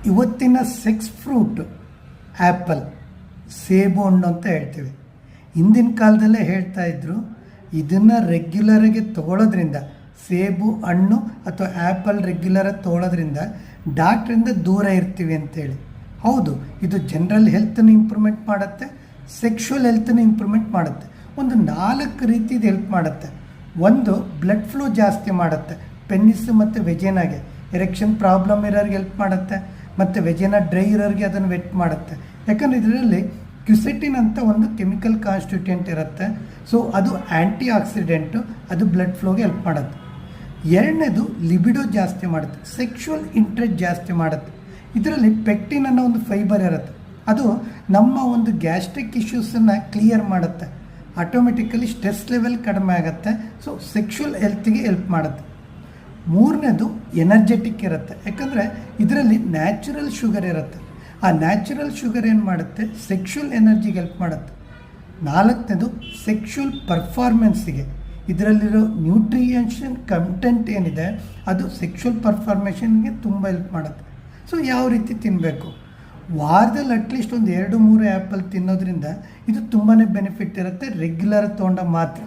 ಇವತ್ತಿನ sex fruit apple, ಸೇಬು ಹಣ್ಣು ಅಂತ ಹೇಳ್ತೀವಿ. ಹಿಂದಿನ ಕಾಲದಲ್ಲೇ ಹೇಳ್ತಾ ಇದ್ರು, ಇದನ್ನು ರೆಗ್ಯುಲರಾಗಿ ತೊಗೊಳೋದ್ರಿಂದ, ಸೇಬು ಹಣ್ಣು ಅಥವಾ ಆ್ಯಪಲ್ ರೆಗ್ಯುಲರಾಗಿ ತೊಗೊಳೋದ್ರಿಂದ ಡಾಕ್ಟ್ರಿಂದ ದೂರ ಇರ್ತೀವಿ ಅಂತೇಳಿ. ಹೌದು, ಇದು ಜನರಲ್ ಹೆಲ್ತನ್ನು ಇಂಪ್ರೂವ್ಮೆಂಟ್ ಮಾಡುತ್ತೆ, ಸೆಕ್ಷುವಲ್ ಹೆಲ್ತನ್ನು ಇಂಪ್ರೂವ್ಮೆಂಟ್ ಮಾಡುತ್ತೆ. ಒಂದು 4 ರೀತಿದು ಹೆಲ್ಪ್ ಮಾಡುತ್ತೆ. ಒಂದು, ಬ್ಲಡ್ ಫ್ಲೋ ಜಾಸ್ತಿ ಮಾಡುತ್ತೆ. ಪೆನ್ನಿಸ್ ಮತ್ತು ವೆಜೇನಾಗೆ ಎರೆಕ್ಷನ್ ಪ್ರಾಬ್ಲಮ್ ಇರೋರಿಗೆ ಹೆಲ್ಪ್ ಮಾಡುತ್ತೆ, ಮತ್ತು ವೆಜೇನಾ ಡ್ರೈ ಇರೋರಿಗೆ ಅದನ್ನು ವೆಟ್ ಮಾಡುತ್ತೆ. ಯಾಕಂದರೆ ಇದರಲ್ಲಿ ಕ್ಯುಸೆಟಿನ್ ಅಂತ ಒಂದು ಕೆಮಿಕಲ್ ಕಾನ್ಸ್ಟಿಟ್ಯೂಯೆಂಟ್ ಇರುತ್ತೆ. ಸೊ ಅದು ಆ್ಯಂಟಿ ಆಕ್ಸಿಡೆಂಟು, ಅದು ಬ್ಲಡ್ ಫ್ಲೋಗೆ ಹೆಲ್ಪ್ ಮಾಡುತ್ತೆ. ಎರಡನೇದು, ಲಿಬಿಡೋ ಜಾಸ್ತಿ ಮಾಡುತ್ತೆ, ಸೆಕ್ಷುವಲ್ ಇಂಟ್ರೆಸ್ಟ್ ಜಾಸ್ತಿ ಮಾಡುತ್ತೆ. ಇದರಲ್ಲಿ ಪೆಕ್ಟಿನ್ ಅನ್ನೋ ಒಂದು ಫೈಬರ್ ಇರುತ್ತೆ, ಅದು ನಮ್ಮ ಒಂದು ಗ್ಯಾಸ್ಟ್ರಿಕ್ ಇಶ್ಯೂಸನ್ನು ಕ್ಲಿಯರ್ ಮಾಡುತ್ತೆ. ಆಟೋಮೆಟಿಕಲಿ ಸ್ಟ್ರೆಸ್ ಲೆವೆಲ್ ಕಡಿಮೆ ಆಗುತ್ತೆ. ಸೊ ಸೆಕ್ಷುವಲ್ ಹೆಲ್ತಿಗೆ ಹೆಲ್ಪ್ ಮಾಡುತ್ತೆ. ಮೂರನೇದು, ಎನರ್ಜೆಟಿಕ್ ಇರುತ್ತೆ, ಯಾಕಂದರೆ ಇದರಲ್ಲಿ ನ್ಯಾಚುರಲ್ ಶುಗರ್ ಇರುತ್ತೆ. ಆ ನ್ಯಾಚುರಲ್ ಶುಗರ್ ಏನು ಮಾಡುತ್ತೆ, ಸೆಕ್ಷುವಲ್ ಎನರ್ಜಿಗೆ ಹೆಲ್ಪ್ ಮಾಡುತ್ತೆ. ನಾಲ್ಕನೇದು, ಸೆಕ್ಷುವಲ್ ಪರ್ಫಾರ್ಮೆನ್ಸಿಗೆ ಇದರಲ್ಲಿರೋ ನ್ಯೂಟ್ರಿಯನ್ಷನ್ ಕಂಟೆಂಟ್ ಏನಿದೆ ಅದು ಸೆಕ್ಷುವಲ್ ಪರ್ಫಾರ್ಮೇಷನ್ಗೆ ತುಂಬ ಹೆಲ್ಪ್ ಮಾಡುತ್ತೆ. ಸೊ ಯಾವ ರೀತಿ ತಿನ್ನಬೇಕು, ವಾರದಲ್ಲಿ ಅಟ್ಲೀಸ್ಟ್ ಒಂದು 2-3 ಆ್ಯಪಲ್ ತಿನ್ನೋದ್ರಿಂದ ಇದು ತುಂಬಾ ಬೆನಿಫಿಟ್ ಇರುತ್ತೆ, ರೆಗ್ಯುಲರ್ ತೊಗೊಂಡಾಗ ಮಾತ್ರ.